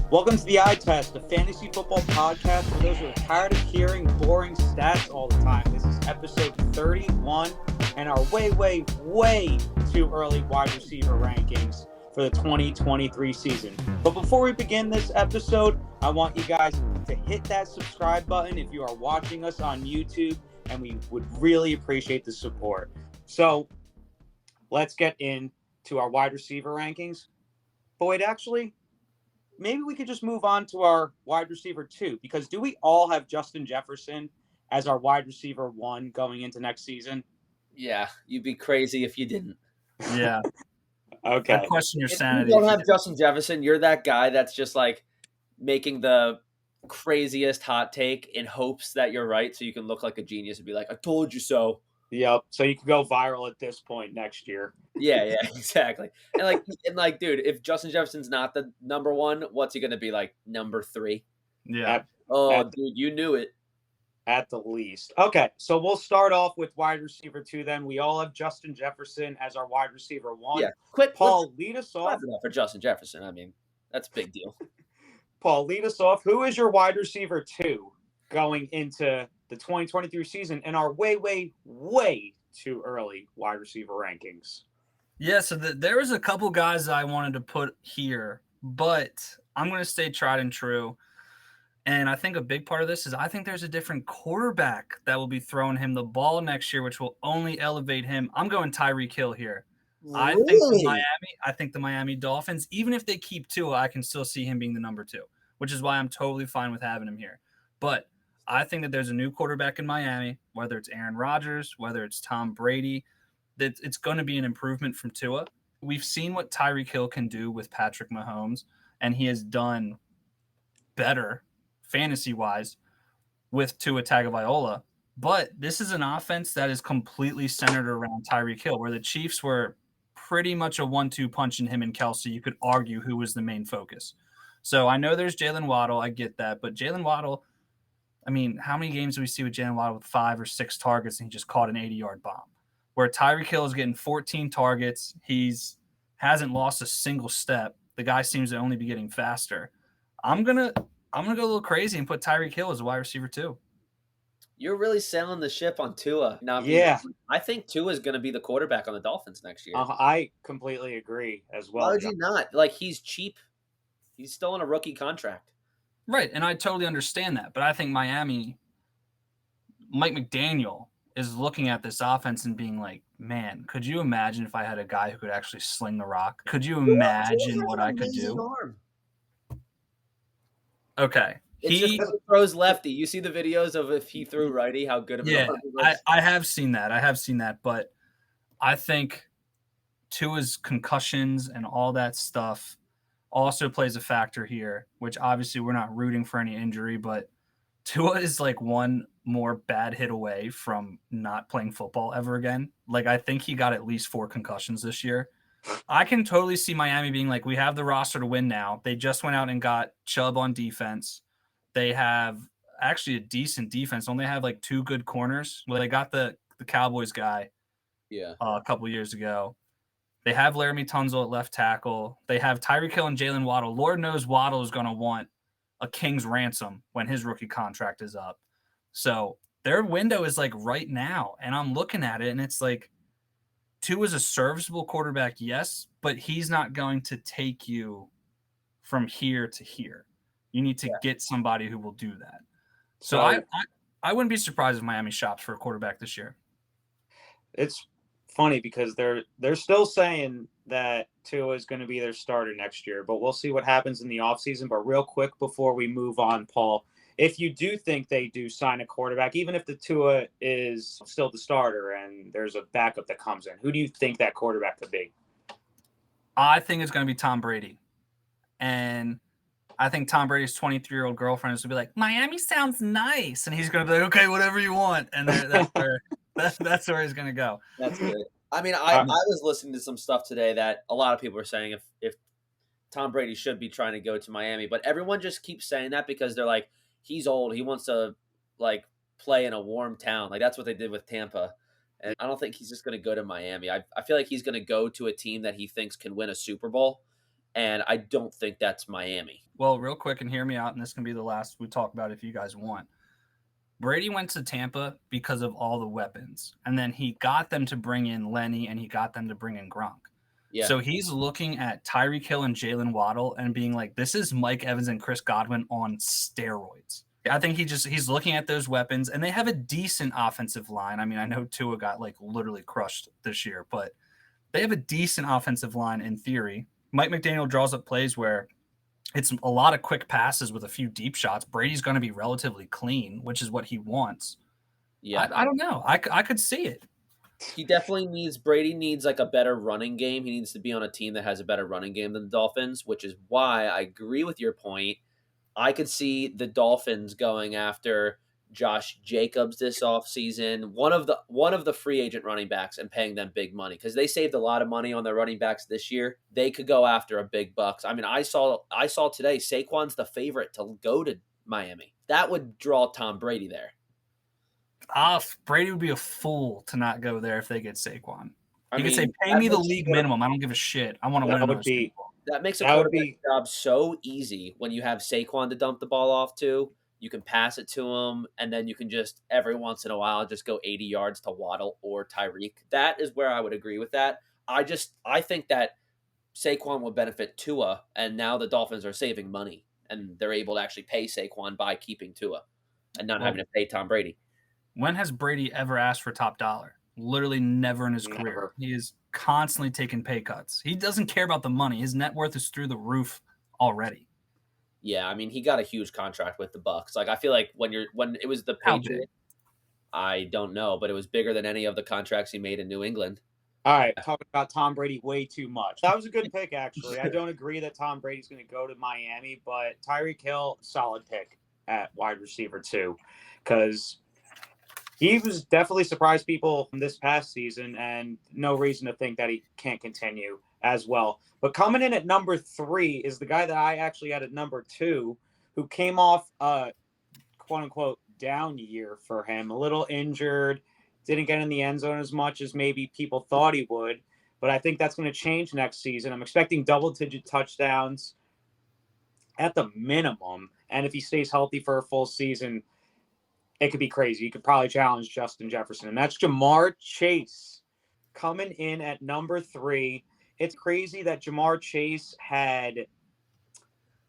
Welcome to the Eye Test, a fantasy football podcast for those who are tired of hearing boring stats all the time. This is episode 31 and our way too early wide receiver rankings for the 2023 season. But before we begin this episode, I want you guys to hit that subscribe button if you are watching us on YouTube, and we would really appreciate the support. So let's get into our wide receiver rankings. Boyd, actually, maybe we could just move on to our wide receiver 2, because do we all have Justin Jefferson as our wide receiver 1 going into next season? Yeah, you'd be crazy if you didn't. Yeah. Okay. I'd question your If sanity. you don't have Justin Jefferson, you're that guy that's just like making the craziest hot take in hopes that you're right so you can look like a genius and be like, I told you so. Yep. So you can go viral at this point next year. Yeah, exactly. And dude, if Justin Jefferson's not the number one, what's he gonna be, like number 3? Yeah. Dude, you knew it. At the least. Okay, so we'll start off with wide receiver 2 then. We all have Justin Jefferson as our wide receiver 1. Yeah, quick. Paul, lead us off. For Justin Jefferson. I mean, that's a big deal. Paul, lead us off. Who is your wide receiver 2 going into the 2023 season in our way too early wide receiver rankings? Yeah, so there was a couple guys that I wanted to put here, but I'm going to stay tried and true. And I think a big part of this is I think there's a different quarterback that will be throwing him the ball next year, which will only elevate him. I'm going Tyreek Hill here. Really? I think the Miami Dolphins, even if they keep Tua, I can still see him being the number 2, which is why I'm totally fine with having him here. But I think that there's a new quarterback in Miami, whether it's Aaron Rodgers, whether it's Tom Brady, that it's going to be an improvement from Tua. We've seen what Tyreek Hill can do with Patrick Mahomes, and he has done better fantasy-wise with Tua Tagovailoa. But this is an offense that is completely centered around Tyreek Hill, where the Chiefs were pretty much a 1-2 punch in him and Kelsey. You could argue who was the main focus. So I know there's Jalen Waddle. I get that. But Jalen Waddle, I mean, how many games do we see with Jalen Waddle with 5 or 6 targets and he just caught an 80-yard bomb? Where Tyreek Hill is getting 14 targets. He's hasn't lost a single step. The guy seems to only be getting faster. I'm gonna go a little crazy and put Tyreek Hill as a wide receiver 2. You're really sailing the ship on Tua. I think Tua is going to be the quarterback on the Dolphins next year. I completely agree as well. Why would you not? Like, he's cheap. He's still on a rookie contract. Right, and I totally understand that. But I think Miami, Mike McDaniel, is looking at this offense and being like, man, could you imagine if I had a guy who could actually sling the rock? Could you imagine what I could do? Arm. Okay. He throws lefty. You see the videos of if he threw righty, how good of an arm he was? I have seen that. But I think Tua's concussions and all that stuff also plays a factor here, which obviously we're not rooting for any injury, but Tua is like one more bad hit away from not playing football ever again. Like, I think he got at least 4 concussions this year. I can totally see Miami being like, we have the roster to win now. They just went out and got Chubb on defense. They have actually a decent defense. Only have like 2 good corners. Well, they got the Cowboys guy a couple years ago. They have Laramie Tunzel at left tackle. They have Tyreek Hill and Jalen Waddle. Lord knows Waddle is going to want a king's ransom when his rookie contract is up. So their window is like right now. And I'm looking at it and it's like, Tua is a serviceable quarterback, yes, but he's not going to take you from here to here. You need to get somebody who will do that. So I wouldn't be surprised if Miami shops for a quarterback this year. It's funny because they're still saying that Tua is going to be their starter next year, but we'll see what happens in the offseason. But real quick before we move on, Paul, if you do think they do sign a quarterback, even if the Tua is still the starter and there's a backup that comes in, who do you think that quarterback could be? I think it's going to be Tom Brady. And I think Tom Brady's 23-year-old girlfriend is going to be like, Miami sounds nice. And he's going to be like, okay, whatever you want. And that's where he's going to go. That's good. I mean, I was listening to some stuff today that a lot of people are saying if Tom Brady should be trying to go to Miami, but everyone just keeps saying that because they're like, he's old. He wants to like play in a warm town. Like that's what they did with Tampa. And I don't think he's just going to go to Miami. I feel like he's going to go to a team that he thinks can win a Super Bowl. and I don't think that's Miami. Well, real quick, and hear me out, and this can be the last we talk about if you guys want. Brady went to Tampa because of all the weapons, and then he got them to bring in Lenny, and he got them to bring in Gronk. Yeah. So he's looking at Tyreek Hill and Jalen Waddle and being like, this is Mike Evans and Chris Godwin on steroids. I think he's looking at those weapons, and they have a decent offensive line. I mean, I know Tua got like literally crushed this year, but they have a decent offensive line in theory. Mike McDaniel draws up plays where it's a lot of quick passes with a few deep shots. Brady's going to be relatively clean, which is what he wants. Yeah. I don't know. I could see it. He definitely Brady needs like a better running game. He needs to be on a team that has a better running game than the Dolphins, which is why I agree with your point. I could see the Dolphins going after Josh Jacobs this offseason, one of the free agent running backs, and paying them big money because they saved a lot of money on their running backs this year. They could go after a big bucks. I mean, I saw today Saquon's the favorite to go to Miami. That would draw Tom Brady there. Brady would be a fool to not go there if they get Saquon. I He mean, could say, "Pay me the league minimum. I don't give a shit. I want to win." That makes a quarterback job so easy when you have Saquon to dump the ball off to. You can pass it to him, and then you can just every once in a while just go 80 yards to Waddle or Tyreek. That is where I would agree with that. I think that Saquon would benefit Tua, and now the Dolphins are saving money, and they're able to actually pay Saquon by keeping Tua and not having to pay Tom Brady. When has Brady ever asked for top dollar? Literally never in his career. He is constantly taking pay cuts. He doesn't care about the money. His net worth is through the roof already. Yeah, I mean, he got a huge contract with the Bucs. Like, I feel like when it was the Patriots, I don't know, but it was bigger than any of the contracts he made in New England. All right, talking about Tom Brady way too much. That was a good pick, actually. I don't agree that Tom Brady's going to go to Miami, but Tyreek Hill, solid pick at wide receiver too, because he was definitely surprised people this past season, and no reason to think that he can't continue as well. But coming in at number 3 is the guy that I actually had at number 2, who came off a quote-unquote down year for him, a little injured, didn't get in the end zone as much as maybe people thought he would. But I think that's going to change next season. I'm expecting double-digit touchdowns at the minimum, and if he stays healthy for a full season, it could be crazy. You could probably challenge Justin Jefferson. And that's Ja'Marr Chase coming in at number 3. It's crazy that Ja'Marr Chase had,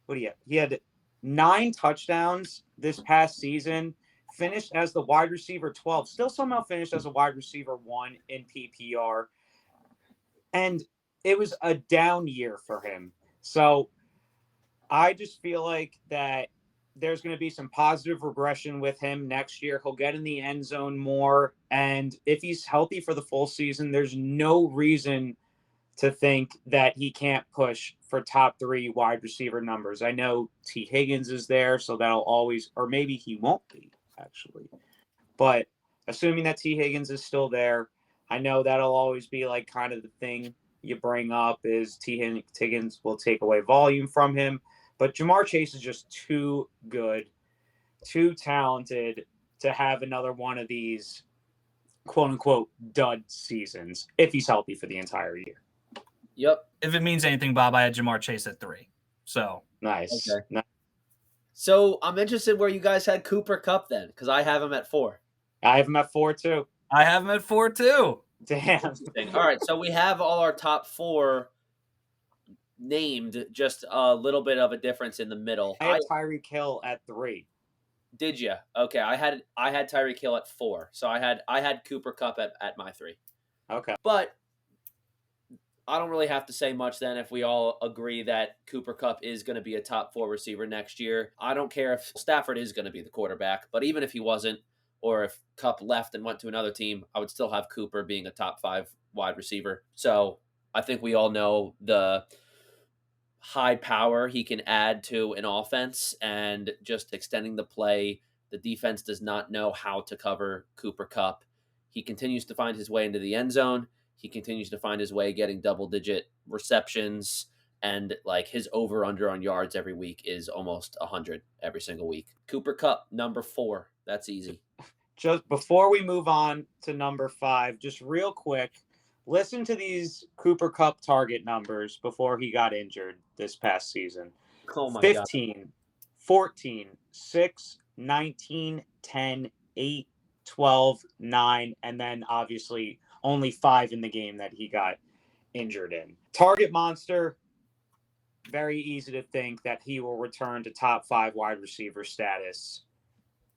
he had 9 touchdowns this past season, finished as the wide receiver 12, still somehow finished as a wide receiver 1 in PPR. And it was a down year for him. So I just feel like that there's going to be some positive regression with him next year. He'll get in the end zone more. And if he's healthy for the full season, there's no reason to think that he can't push for top 3 wide receiver numbers. I know T. Higgins is there, so that'll always, or maybe he won't be, actually. But assuming that T. Higgins is still there, I know that'll always be like kind of the thing you bring up is T. Higgins will take away volume from him. But Ja'Marr Chase is just too good, too talented to have another one of these quote-unquote dud seasons if he's healthy for the entire year. Yep. If it means anything, Bob, I had Ja'Marr Chase at 3. So nice. Okay. Nice. So I'm interested where you guys had Cooper Kupp then, because I have him at 4. I have him at 4 too. I have him at 4 too. Damn. All right, so we have all our top 4 named, just a little bit of a difference in the middle. I had Tyreek Hill at 3. Did you? Okay, I had Tyreek Hill at 4. So I had Cooper Kupp at my 3. Okay. But I don't really have to say much then if we all agree that Cooper Kupp is going to be a top 4 receiver next year. I don't care if Stafford is going to be the quarterback, but even if he wasn't, or if Kupp left and went to another team, I would still have Cooper being a top 5 wide receiver. So I think we all know the high power he can add to an offense and just extending the play. The defense does not know how to cover Cooper Kupp. He continues to find his way into the end zone. He continues to find his way getting double-digit receptions, and like his over-under on yards every week is almost 100 every single week. Cooper Kupp, number 4. That's easy. Just before we move on to number 5, just real quick, Listen to these Cooper Kupp target numbers before he got injured this past season. Oh my 15, 14, 6, 19, 10, 8, 12, 9, and then obviously only 5 in the game that he got injured in. Target monster, very easy to think that he will return to top 5 wide receiver status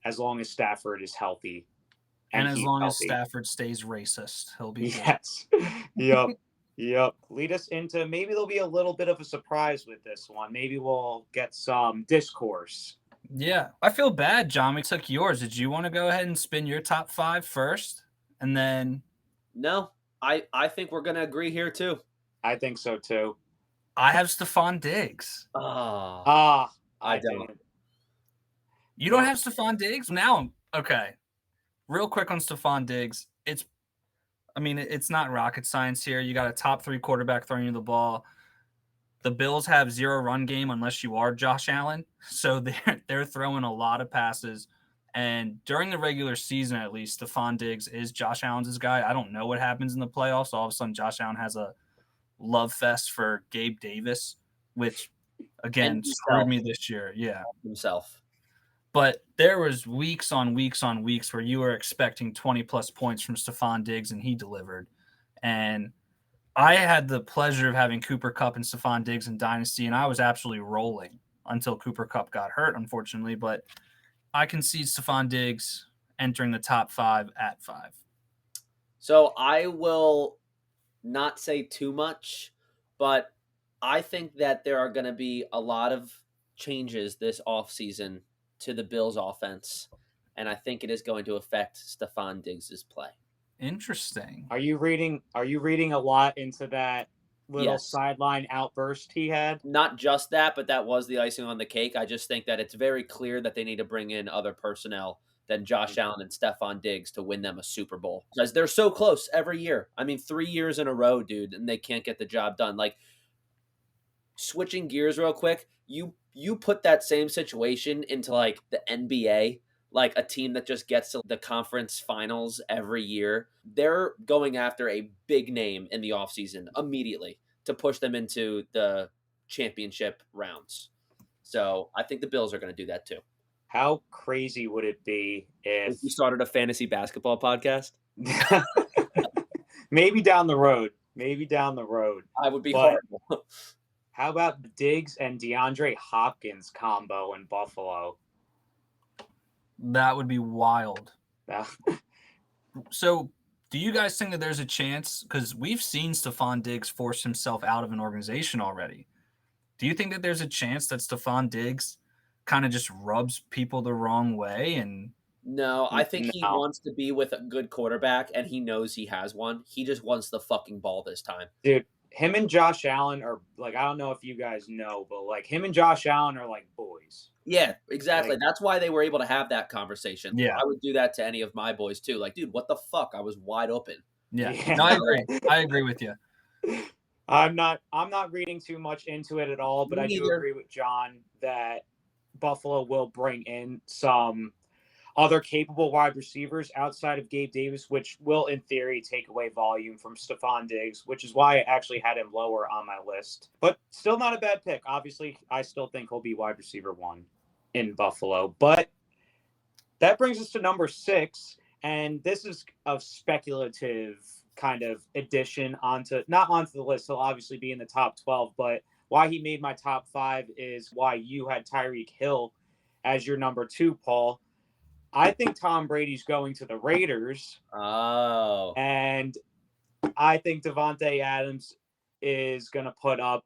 as long as Stafford is healthy. And as long as healthy. Stafford stays racist, he'll be good. Yes. Yep. Lead us into maybe there'll be a little bit of a surprise with this one. Maybe we'll get some discourse. Yeah. I feel bad, John. We took yours. Did you want to go ahead and spin your top 5 first? And then No, I think we're gonna agree here too. I think so too. I have Stephon Diggs. I don't. didn't. You don't have Stephon Diggs? Now, okay. Real quick on Stephon Diggs. It's not rocket science here. You got a top 3 quarterback throwing you the ball. The Bills have 0 run game unless you are Josh Allen. So they're throwing a lot of passes. And during the regular season, at least, Stephon Diggs is Josh Allen's guy. I don't know what happens in the playoffs. All of a sudden, Josh Allen has a love fest for Gabe Davis, which, again, screwed me this year. Yeah. Himself. But there was weeks on weeks on weeks where you were expecting 20-plus points from Stephon Diggs, and he delivered. And I had the pleasure of having Cooper Kupp and Stephon Diggs in Dynasty, and I was absolutely rolling until Cooper Kupp got hurt, unfortunately. But I can see Stephon Diggs entering the top 5 at 5. So I will not say too much, but I think that there are going to be a lot of changes this offseason to the Bills offense, and I think it is going to affect Stephon Diggs' play. Interesting. Are you reading a lot into that little sideline outburst he had? Not just that, but that was the icing on the cake. I just think that it's very clear that they need to bring in other personnel than Josh Allen and Stephon Diggs to win them a Super Bowl. Because they're so close every year. 3 years in a row, dude, and they can't get the job done. Like, switching gears real quick, you put that same situation into, like, the NBA, like a team that just gets to the conference finals every year. They're going after a big name in the offseason immediately to push them into the championship rounds. So I think the Bills are going to do that too. How crazy would it be if you started a fantasy basketball podcast? Maybe down the road. I would be horrible. How about Diggs and DeAndre Hopkins combo in Buffalo? That would be wild. Yeah. So do you guys think that there's a chance? Because we've seen Stephon Diggs force himself out of an organization already. Do you think that there's a chance that Stephon Diggs kind of just rubs people the wrong way? And no, I think he wants to be with a good quarterback, and he knows he has one. He just wants the fucking ball this time. Dude, him and Josh Allen are like, I don't know if you guys know, but like him and Josh Allen are like boys. Yeah, exactly. Like, that's why they were able to have that conversation. Yeah. I would do that to any of my boys too. Like, dude, what the fuck? I was wide open. Yeah. No, I agree. I agree with you. I'm not reading too much into it at all, but I do agree with John that Buffalo will bring in some other capable wide receivers outside of Gabe Davis, which will, in theory, take away volume from Stephon Diggs, which is why I actually had him lower on my list. But still not a bad pick. Obviously, I still think he'll be wide receiver 1 in Buffalo. But that brings us to number 6, and this is a speculative kind of addition not onto the list. He'll obviously be in the top 12, but why he made my top 5 is why you had Tyreek Hill as your number 2, Paul. I think Tom Brady's going to the Raiders. Oh. And I think Davante Adams is going to put up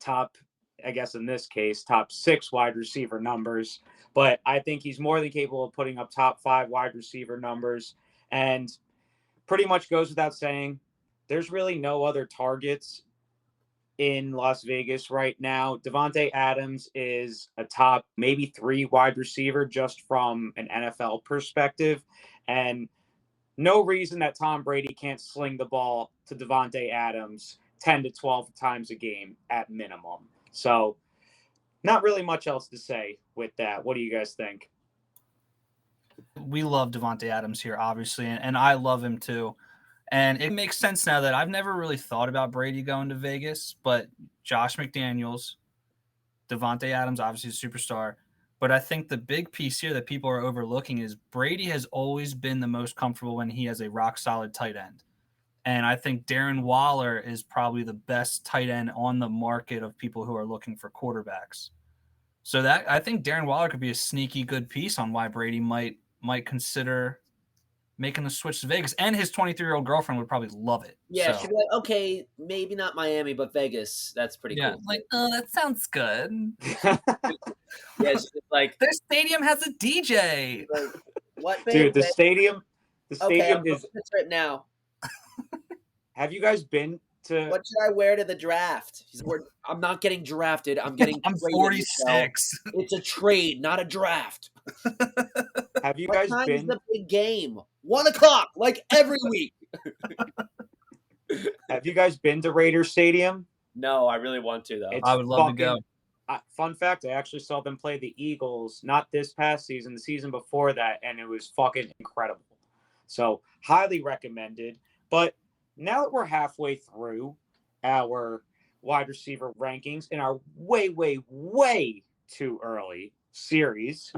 top 6 wide receiver numbers. But I think he's more than capable of putting up top 5 wide receiver numbers. And pretty much goes without saying, there's really no other targets in Las Vegas right now. Davante Adams is a top maybe 3 wide receiver just from an NFL perspective. And no reason that Tom Brady can't sling the ball to Davante Adams 10 to 12 times a game at minimum. So not really much else to say with that. What do you guys think? We love Davante Adams here, obviously, and I love him too. And it makes sense now that I've never really thought about Brady going to Vegas, but Josh McDaniels, Devontae Adams, obviously a superstar. But I think the big piece here that people are overlooking is Brady has always been the most comfortable when he has a rock solid tight end. And I think Darren Waller is probably the best tight end on the market of people who are looking for quarterbacks. So that I think Darren Waller could be a sneaky good piece on why Brady might consider making the switch to Vegas. And his 23-year-old girlfriend would probably love it. Yeah, so. she'd be like, okay, maybe not Miami, but Vegas. That's pretty cool. Like, oh, that sounds good. Yeah, she's like, their stadium has a DJ. Like, what, babe? Dude, the stadium okay, is right now. Have you guys been to? What should I wear to the draft? I'm not getting drafted. I'm getting. I'm 46. It's a trade, not a draft. Have you guys been? The big game, 1:00, like every week. Have you guys been to Raiders Stadium? No, I really want to though. I would love to go. Fun fact: I actually saw them play the Eagles, not this past season, the season before that, and it was fucking incredible. So highly recommended. But now that we're halfway through our wide receiver rankings in our way, way, way too early series,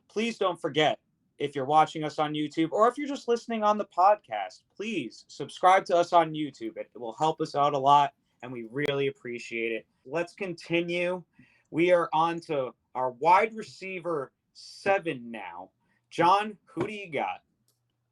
please don't forget, if you're watching us on YouTube or if you're just listening on the podcast, please subscribe to us on YouTube. It will help us out a lot, and we really appreciate it. Let's continue. We are on to our wide receiver 7 now. John, who do you got?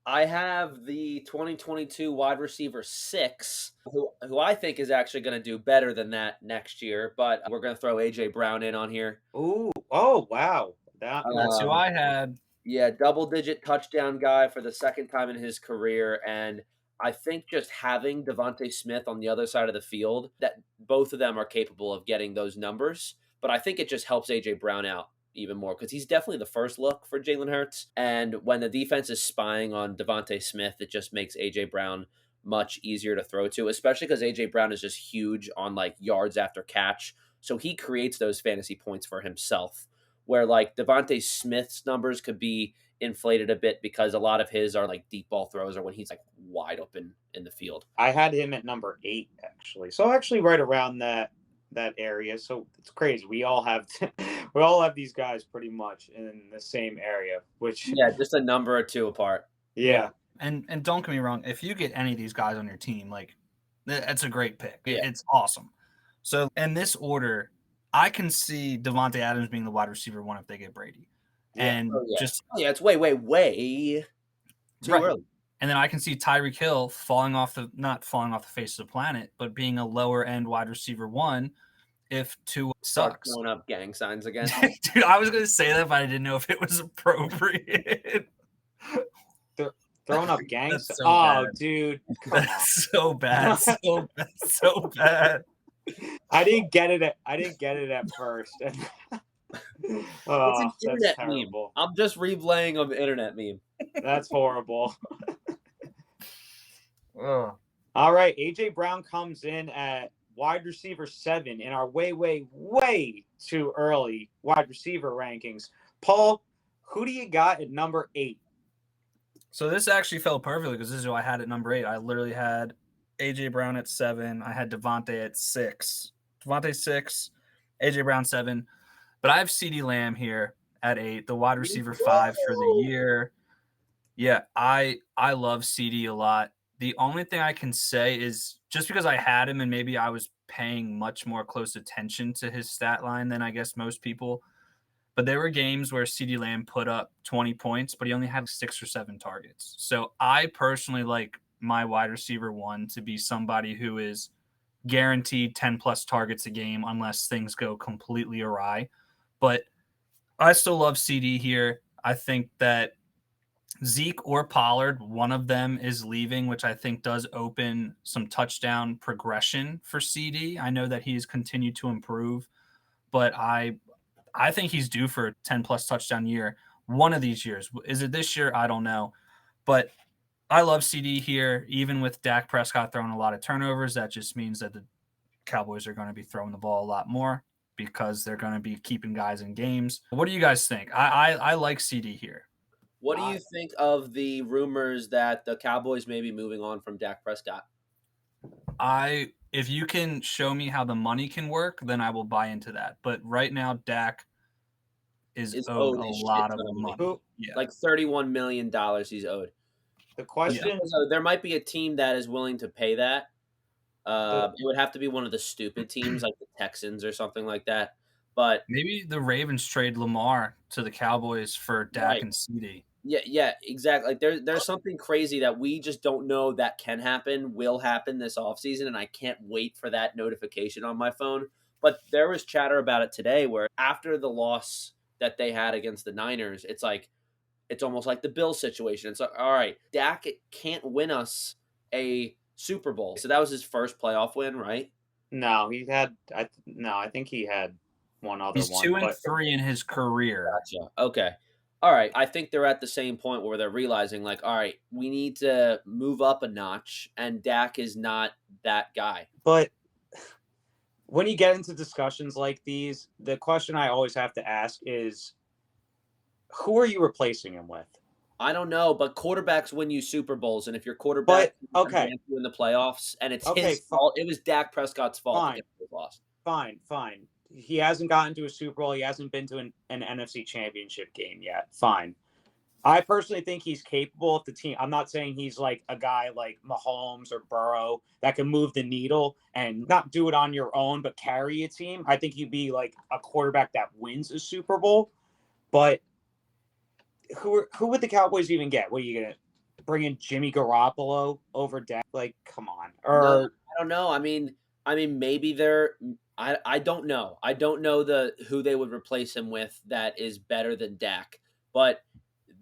I have the 2022 wide receiver 6, who I think is actually going to do better than that next year, but we're going to throw A.J. Brown in on here. Ooh, oh, wow. That's who I had. Yeah, double-digit touchdown guy for the second time in his career, and I think just having Devontae Smith on the other side of the field, that both of them are capable of getting those numbers, but I think it just helps A.J. Brown out even more because he's definitely the first look for Jalen Hurts. And when the defense is spying on Devontae Smith, it just makes A.J. Brown much easier to throw to, especially because A.J. Brown is just huge on like yards after catch. So he creates those fantasy points for himself, where like Devontae Smith's numbers could be inflated a bit because a lot of his are like deep ball throws or when he's like wide open in the field. I had him at number 8, actually. So actually right around that area. So it's crazy. We all have these guys pretty much in the same area, which just a number or two apart. Yeah. And don't get me wrong, if you get any of these guys on your team, like that's a great pick. Yeah. It's awesome. So in this order, I can see Devontae Adams being the wide receiver 1 if they get Brady. And it's way too early. And then I can see Tyreek Hill not falling off the face of the planet, but being a lower end wide receiver 1 if Tua sucks. Throwing up gang signs again. Dude, I was going to say that, but I didn't know if it was appropriate. Throwing up gangs? So bad. Dude. That's so bad. So bad. I didn't get it at first. Oh, that's terrible. Meme. I'm just replaying an internet meme. That's horrible. All right, A.J. Brown comes in at wide receiver 7 in our way, way, way too early wide receiver rankings. Paul, who do you got at number 8? So this actually fell perfectly because this is who I had at number 8. I literally had A.J. Brown at 7. I had Devontae at 6. Devontae 6, A.J. Brown 7. But I have CeeDee Lamb here at 8, the wide receiver 5 for the year. Yeah, I love CeeDee a lot. The only thing I can say is just because I had him and maybe I was paying much more close attention to his stat line than I guess most people, but there were games where CeeDee Lamb put up 20 points, but he only had 6 or 7 targets. So I personally like my wide receiver 1 to be somebody who is guaranteed 10-plus targets a game unless things go completely awry. But I still love CeeDee here. I think that Zeke or Pollard, one of them is leaving, which I think does open some touchdown progression for CeeDee. I know that he's continued to improve, but I think he's due for a 10-plus touchdown year one of these years. Is it this year? I don't know. But I love CeeDee here. Even with Dak Prescott throwing a lot of turnovers, that just means that the Cowboys are going to be throwing the ball a lot more because they're going to be keeping guys in games. What do you guys think? I like CeeDee here. What do you think of the rumors that the Cowboys may be moving on from Dak Prescott? If you can show me how the money can work, then I will buy into that. But right now, Dak is Is owed owed a a shit lot of ton of money. money. Yeah. Like $31 million he's owed. The question, So there might be a team that is willing to pay that. It would have to be one of the stupid teams like the Texans or something like that. But Maybe the Ravens trade Lamar to the Cowboys for Dak Right. and CD. yeah, exactly. Like there's something crazy that we just don't know that can happen, will happen this offseason, and I can't wait for that notification on my phone. But there was chatter about it today where after the loss that they had against the Niners, it's almost like the Bills situation. It's like, all right, Dak can't win us a Super Bowl. So that was his first playoff win, right? no, I think he had one other He's one. 2-3 in his career. Gotcha. Okay. All right. I think they're at the same point where they're realizing, like, all right, we need to move up a notch, and Dak is not that guy. But when you get into discussions like these, the question I always have to ask is, who are you replacing him with? I don't know, but quarterbacks win you Super Bowls, and if your quarterback okay, in the playoffs, and it's Okay, his fault, it was Dak Prescott's fault Fine. against the loss. fine. He hasn't gotten to a Super Bowl. He hasn't been to an NFC Championship game yet. Fine. I personally think he's capable of the team. I'm not saying he's like a guy like Mahomes or Burrow that can move the needle and not do it on your own, but carry a team. I think he'd be like a quarterback that wins a Super Bowl. But who would the Cowboys even get? What are you gonna bring in Jimmy Garoppolo over Dak? Like, come on. Or No, I don't know. I mean, maybe they're. I don't know. I don't know who they would replace him with that is better than Dak, but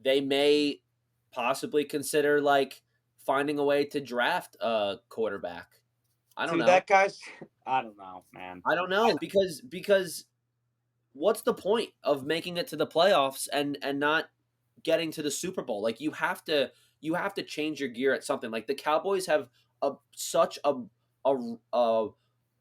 they may possibly consider like finding a way to draft a quarterback. I don't know. that guy's. I don't know, man. I don't know because what's the point of making it to the playoffs and not getting to the Super Bowl? Like you have to change your gear at something. Like the Cowboys have such a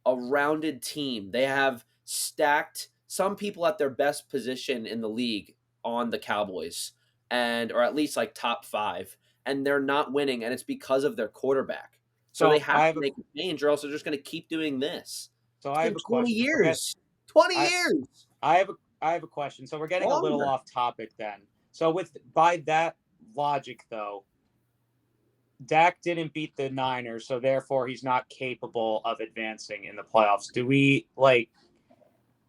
rounded team. They have stacked some people at their best position in the league on the Cowboys, or at least like top 5, and they're not winning, and it's because of their quarterback. So they have to make a change, or else they're just going to keep doing this. So I have a 20 question. years. 20 years. I have a question. So we're getting a little off topic then. So by that logic though, Dak didn't beat the Niners, so therefore he's not capable of advancing in the playoffs. Do we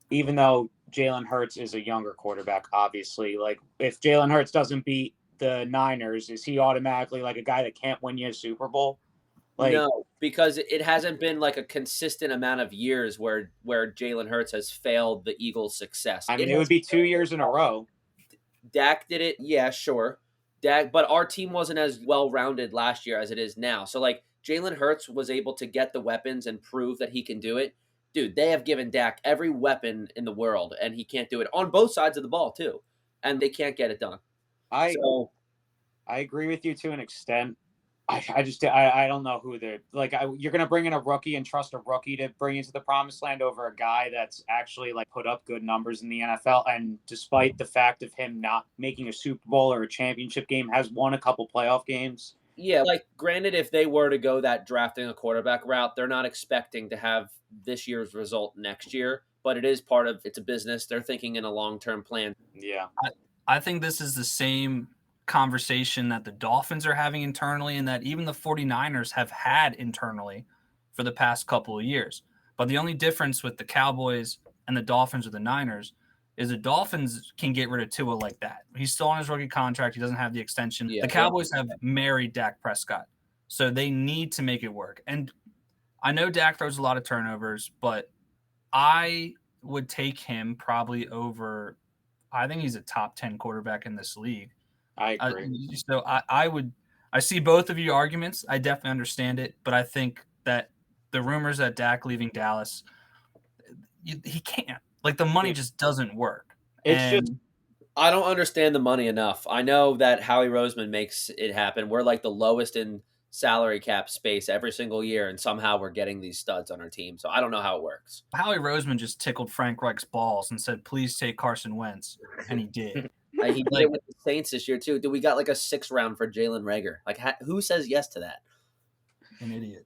even though Jalen Hurts is a younger quarterback, obviously, like if Jalen Hurts doesn't beat the Niners, is he automatically like a guy that can't win you a Super Bowl? No, because it hasn't been like a consistent amount of years where Jalen Hurts has failed the Eagles' success. I mean, it would be 2 years in a row. Dak did it, yeah, sure. But our team wasn't as well-rounded last year as it is now. So like Jalen Hurts was able to get the weapons and prove that he can do it. Dude, they have given Dak every weapon in the world, and he can't do it on both sides of the ball too, and they can't get it done. I agree with you to an extent. I don't know who they're like. You're gonna bring in a rookie and trust a rookie to bring into the promised land over a guy that's actually like put up good numbers in the NFL, and despite the fact of him not making a Super Bowl or a championship game, has won a couple playoff games. Yeah, like granted, if they were to go that drafting a quarterback route, they're not expecting to have this year's result next year, but it's a business. They're thinking in a long-term plan. Yeah. I think this is the same conversation that the Dolphins are having internally and that even the 49ers have had internally for the past couple of years. But the only difference with the Cowboys and the Dolphins or the Niners is the Dolphins can get rid of Tua like that. He's still on his rookie contract. He doesn't have the extension. Yeah, the Cowboys have married Dak Prescott. So they need to make it work. And I know Dak throws a lot of turnovers, but I would take him probably over. I think he's a top 10 quarterback in this league. I agree. So I see both of your arguments. I definitely understand it, but I think that the rumors that Dak leaving Dallas, he can't. Like the money just doesn't work. I don't understand the money enough. I know that Howie Roseman makes it happen. We're like the lowest in salary cap space every single year, and somehow we're getting these studs on our team. So I don't know how it works. Howie Roseman just tickled Frank Reich's balls and said, "Please take Carson Wentz," and he did. He did it with the Saints this year too. Dude, we got like a 6th round for Jalen Reagor. Like, who says yes to that? An idiot.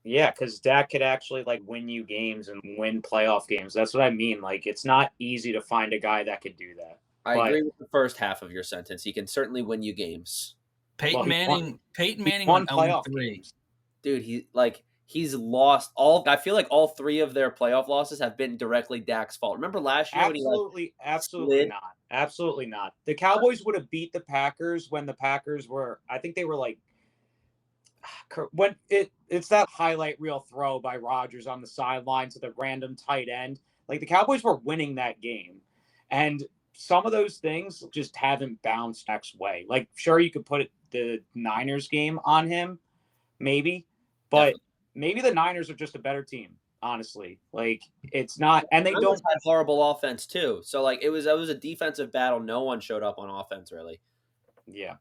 Yeah, because Dak could actually like win you games and win playoff games. That's what I mean. Like, it's not easy to find a guy that could do that. I agree with the first half of your sentence. He can certainly win you games. Peyton Manning won went playoff 0-3. games. Dude, he's lost all. I feel like all 3 of their playoff losses have been directly Dak's fault. Remember last year? Absolutely not. Absolutely not. The Cowboys would have beat the Packers when the Packers were. I think they were like when it's that highlight reel throw by Rodgers on the sideline to the random tight end. Like the Cowboys were winning that game, and some of those things just haven't bounced Dak's way. Like, sure, you could put the Niners game on him, maybe, but maybe the Niners are just a better team. Honestly, like it's not, and they don't have horrible offense too. So like it was a defensive battle. No one showed up on offense really. Yeah.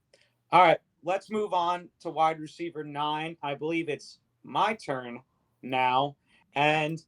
All right, let's move on to wide receiver 9. I believe it's my turn now, and